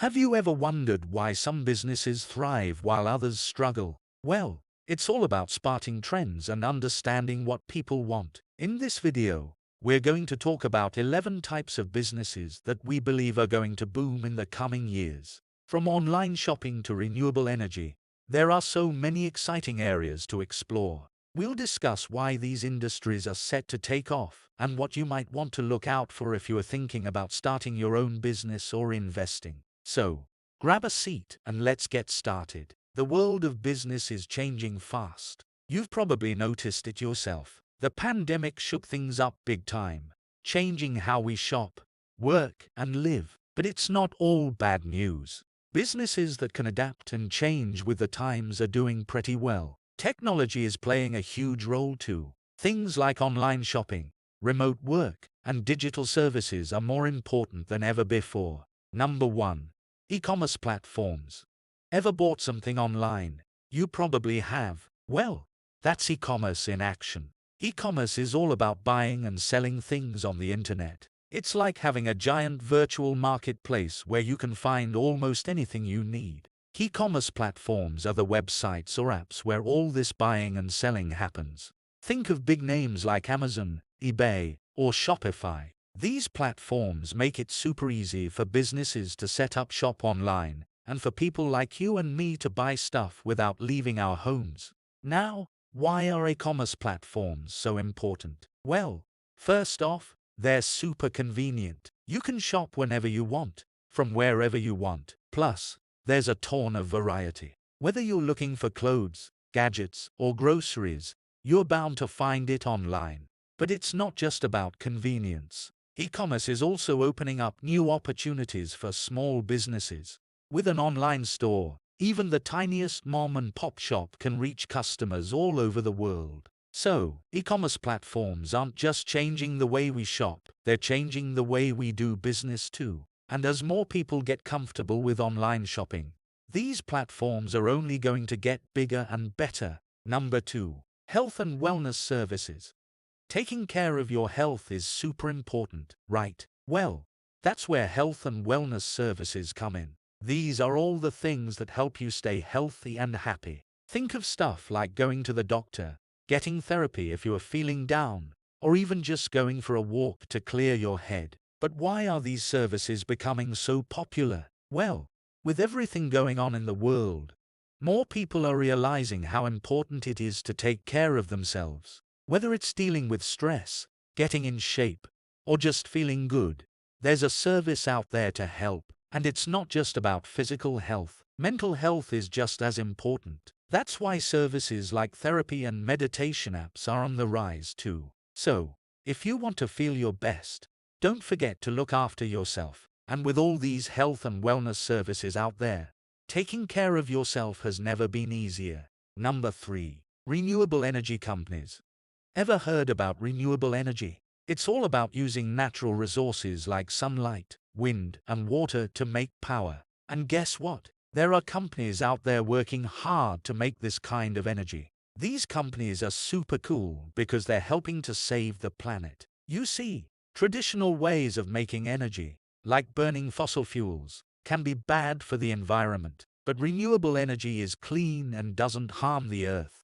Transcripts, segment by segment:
Have you ever wondered why some businesses thrive while others struggle? Well, it's all about spotting trends and understanding what people want. In this video, we're going to talk about 11 types of businesses that we believe are going to boom in the coming years. From online shopping to renewable energy, there are so many exciting areas to explore. We'll discuss why these industries are set to take off and what you might want to look out for if you are thinking about starting your own business or investing. So, grab a seat and let's get started. The world of business is changing fast. You've probably noticed it yourself. The pandemic shook things up big time, changing how we shop, work, and live. But it's not all bad news. Businesses that can adapt and change with the times are doing pretty well. Technology is playing a huge role too. Things like online shopping, remote work, and digital services are more important than ever before. Number 1. E-commerce platforms. Ever bought something online? You probably have. Well, that's e-commerce in action. E-commerce is all about buying and selling things on the internet. It's like having a giant virtual marketplace where you can find almost anything you need. E-commerce platforms are the websites or apps where all this buying and selling happens. Think of big names like Amazon, eBay, or Shopify. These platforms make it super easy for businesses to set up shop online, and for people like you and me to buy stuff without leaving our homes. Now, why are e-commerce platforms so important? Well, first off, they're super convenient. You can shop whenever you want, from wherever you want. Plus, there's a ton of variety. Whether you're looking for clothes, gadgets, or groceries, you're bound to find it online. But it's not just about convenience. E-commerce is also opening up new opportunities for small businesses. With an online store, even the tiniest mom-and-pop shop can reach customers all over the world. So, e-commerce platforms aren't just changing the way we shop, they're changing the way we do business too. And as more people get comfortable with online shopping, these platforms are only going to get bigger and better. Number 2. Health and wellness services. Taking care of your health is super important, right? Well, that's where health and wellness services come in. These are all the things that help you stay healthy and happy. Think of stuff like going to the doctor, getting therapy if you are feeling down, or even just going for a walk to clear your head. But why are these services becoming so popular? Well, with everything going on in the world, more people are realizing how important it is to take care of themselves. Whether it's dealing with stress, getting in shape, or just feeling good, there's a service out there to help. And it's not just about physical health. Mental health is just as important. That's why services like therapy and meditation apps are on the rise too. So, if you want to feel your best, don't forget to look after yourself. And with all these health and wellness services out there, taking care of yourself has never been easier. Number 3. Renewable energy companies. Ever heard about renewable energy? It's all about using natural resources like sunlight, wind, and water to make power. And guess what? There are companies out there working hard to make this kind of energy. These companies are super cool because they're helping to save the planet. You see, traditional ways of making energy, like burning fossil fuels, can be bad for the environment, but renewable energy is clean and doesn't harm the earth.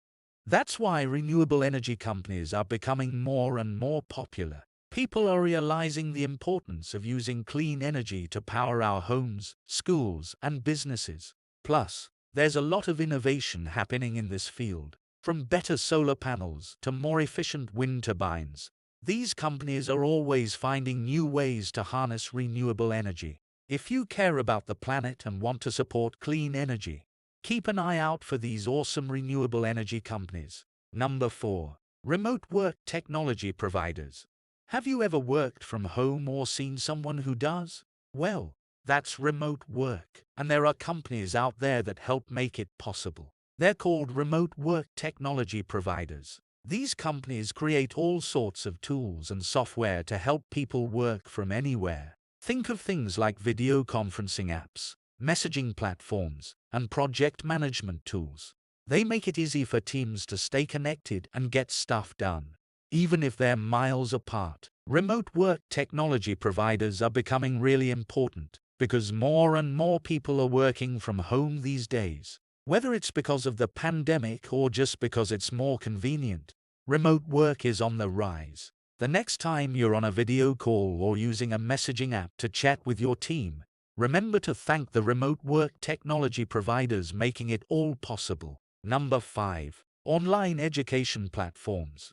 That's why renewable energy companies are becoming more and more popular. People are realizing the importance of using clean energy to power our homes, schools, and businesses. Plus, there's a lot of innovation happening in this field. From better solar panels to more efficient wind turbines, these companies are always finding new ways to harness renewable energy. If you care about the planet and want to support clean energy, keep an eye out for these awesome renewable energy companies. Number 4. Remote work technology providers. Have you ever worked from home or seen someone who does? Well, that's remote work, and there are companies out there that help make it possible. They're called remote work technology providers. These companies create all sorts of tools and software to help people work from anywhere. Think of things like video conferencing apps, messaging platforms, and project management tools. They make it easy for teams to stay connected and get stuff done, even if they're miles apart. Remote work technology providers are becoming really important. because more and more people are working from home these days. Whether it's because of the pandemic or just because it's more convenient, remote work is on the rise. The next time you're on a video call or using a messaging app to chat with your team, remember to thank the remote work technology providers making it all possible. Number 5. Online education platforms.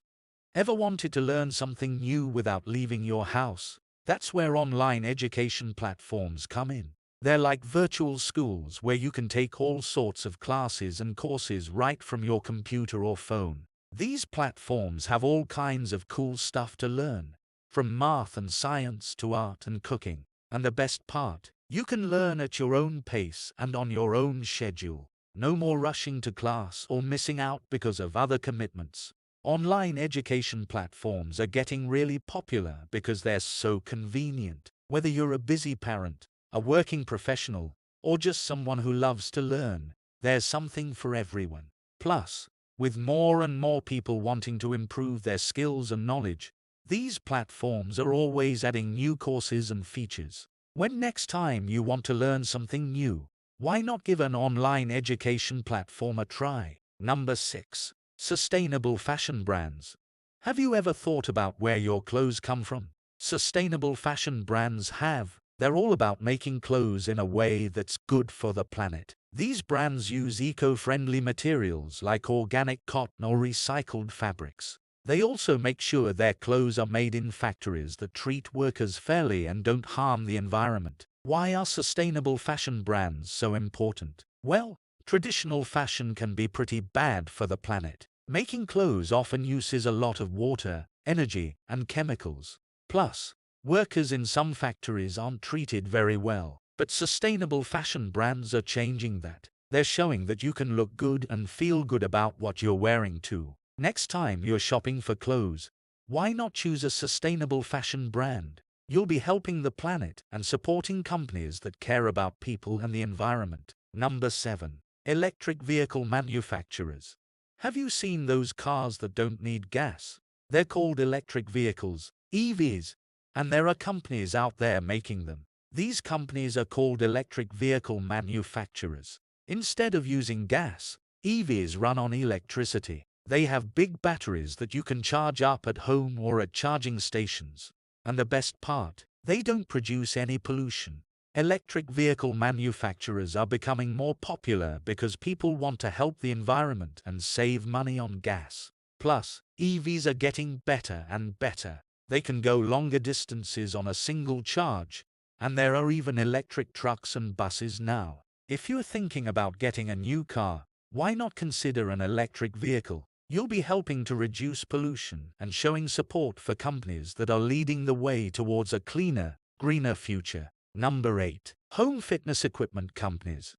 Ever wanted to learn something new without leaving your house? That's where online education platforms come in. They're like virtual schools where you can take all sorts of classes and courses right from your computer or phone. These platforms have all kinds of cool stuff to learn, from math and science to art and cooking. And the best part, you can learn at your own pace and on your own schedule. No more rushing to class or missing out because of other commitments. Online education platforms are getting really popular because they're so convenient. Whether you're a busy parent, a working professional, or just someone who loves to learn, there's something for everyone. Plus, with more and more people wanting to improve their skills and knowledge, these platforms are always adding new courses and features. When next time you want to learn something new, why not give an online education platform a try? Number 6. Sustainable fashion brands. Have you ever thought about where your clothes come from? Sustainable fashion brands have. They're all about making clothes in a way that's good for the planet. These brands use eco-friendly materials like organic cotton or recycled fabrics. They also make sure their clothes are made in factories that treat workers fairly and don't harm the environment. Why are sustainable fashion brands so important? Well, traditional fashion can be pretty bad for the planet. Making clothes often uses a lot of water, energy, and chemicals. Plus, workers in some factories aren't treated very well. But sustainable fashion brands are changing that. They're showing that you can look good and feel good about what you're wearing too. Next time you're shopping for clothes, why not choose a sustainable fashion brand? You'll be helping the planet and supporting companies that care about people and the environment. Number 7. Electric vehicle manufacturers. Have you seen those cars that don't need gas? They're called electric vehicles, EVs, and there are companies out there making them. These companies are called electric vehicle manufacturers. Instead of using gas, EVs run on electricity. They have big batteries that you can charge up at home or at charging stations. And the best part, they don't produce any pollution. Electric vehicle manufacturers are becoming more popular because people want to help the environment and save money on gas. Plus, EVs are getting better and better. They can go longer distances on a single charge, and there are even electric trucks and buses now. If you're thinking about getting a new car, why not consider an electric vehicle? You'll be helping to reduce pollution and showing support for companies that are leading the way towards a cleaner, greener future. Number 8. Home fitness equipment companies.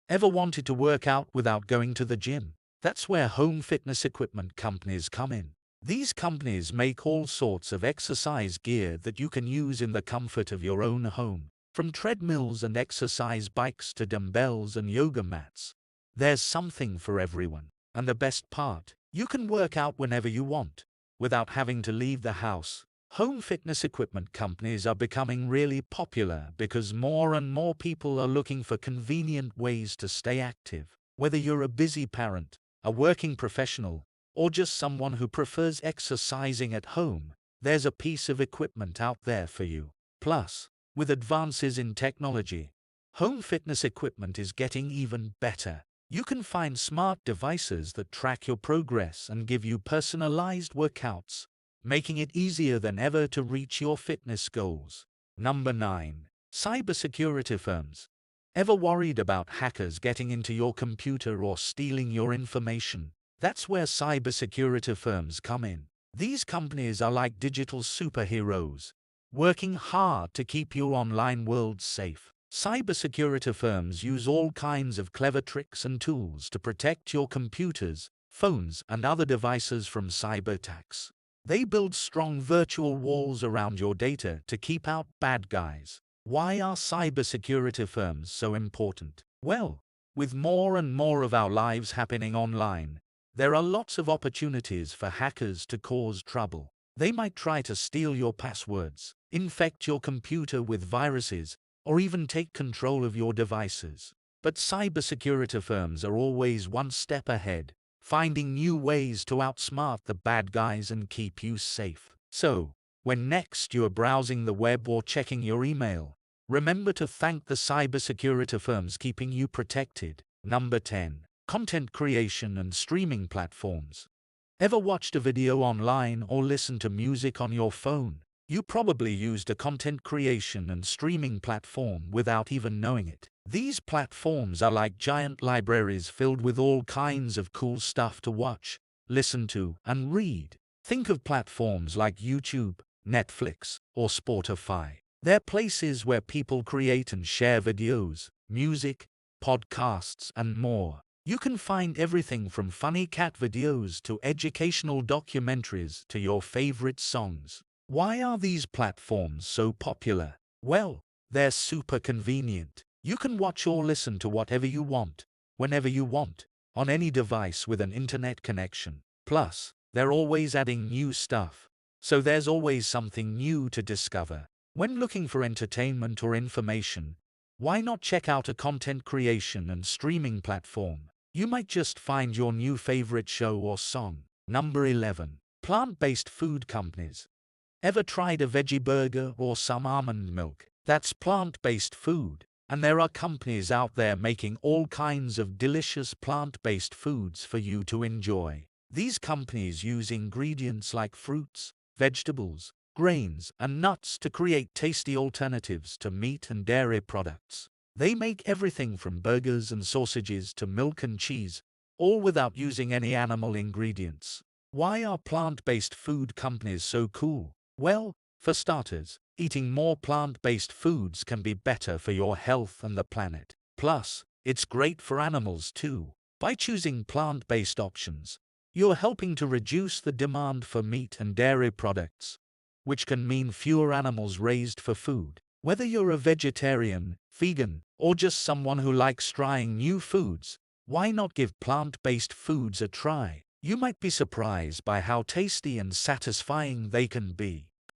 Ever wanted to work out without going to the gym? That's where home fitness equipment companies come in. These companies make all sorts of exercise gear that you can use in the comfort of your own home. From treadmills and exercise bikes to dumbbells and yoga mats. There's something for everyone. And the best part, you can work out whenever you want, without having to leave the house. Home fitness equipment companies are becoming really popular because more and more people are looking for convenient ways to stay active. Whether you're a busy parent, a working professional, or just someone who prefers exercising at home, there's a piece of equipment out there for you. Plus, with advances in technology, home fitness equipment is getting even better. You can find smart devices that track your progress and give you personalized workouts, making it easier than ever to reach your fitness goals. Number 9. Cybersecurity firms. Ever worried about hackers getting into your computer or stealing your information? That's where cybersecurity firms come in. These companies are like digital superheroes, working hard to keep your online world safe. Cybersecurity firms use all kinds of clever tricks and tools to protect your computers, phones, and other devices from cyber attacks. They build strong virtual walls around your data to keep out bad guys. Why are cybersecurity firms so important? Well, with more and more of our lives happening online, there are lots of opportunities for hackers to cause trouble. They might try to steal your passwords, infect your computer with viruses, or even take control of your devices. But cybersecurity firms are always one step ahead, finding new ways to outsmart the bad guys and keep you safe. So, when next you're browsing the web or checking your email, remember to thank the cybersecurity firms keeping you protected. Number 10. Content creation and streaming platforms. Ever watched a video online or listened to music on your phone? You probably used a content creation and streaming platform without even knowing it. These platforms are like giant libraries filled with all kinds of cool stuff to watch, listen to, and read. Think of platforms like YouTube, Netflix, or Spotify. They're places where people create and share videos, music, podcasts, and more. You can find everything from funny cat videos to educational documentaries to your favorite songs. Why are these platforms so popular? Well, they're super convenient. You can watch or listen to whatever you want, whenever you want, on any device with an internet connection. Plus, they're always adding new stuff, so there's always something new to discover. When looking for entertainment or information, why not check out a content creation and streaming platform? You might just find your new favorite show or song. Number 11. Plant-based food companies. Ever tried a veggie burger or some almond milk? That's plant-based food. And there are companies out there making all kinds of delicious plant-based foods for you to enjoy. These companies use ingredients like fruits, vegetables, grains, and nuts to create tasty alternatives to meat and dairy products. They make everything from burgers and sausages to milk and cheese, all without using any animal ingredients. Why are plant-based food companies so cool? Well, for starters, eating more plant-based foods can be better for your health and the planet. Plus, it's great for animals too. By choosing plant-based options, you're helping to reduce the demand for meat and dairy products, which can mean fewer animals raised for food. Whether you're a vegetarian, vegan, or just someone who likes trying new foods, why not give plant-based foods a try? You might be surprised by how tasty and satisfying they can be.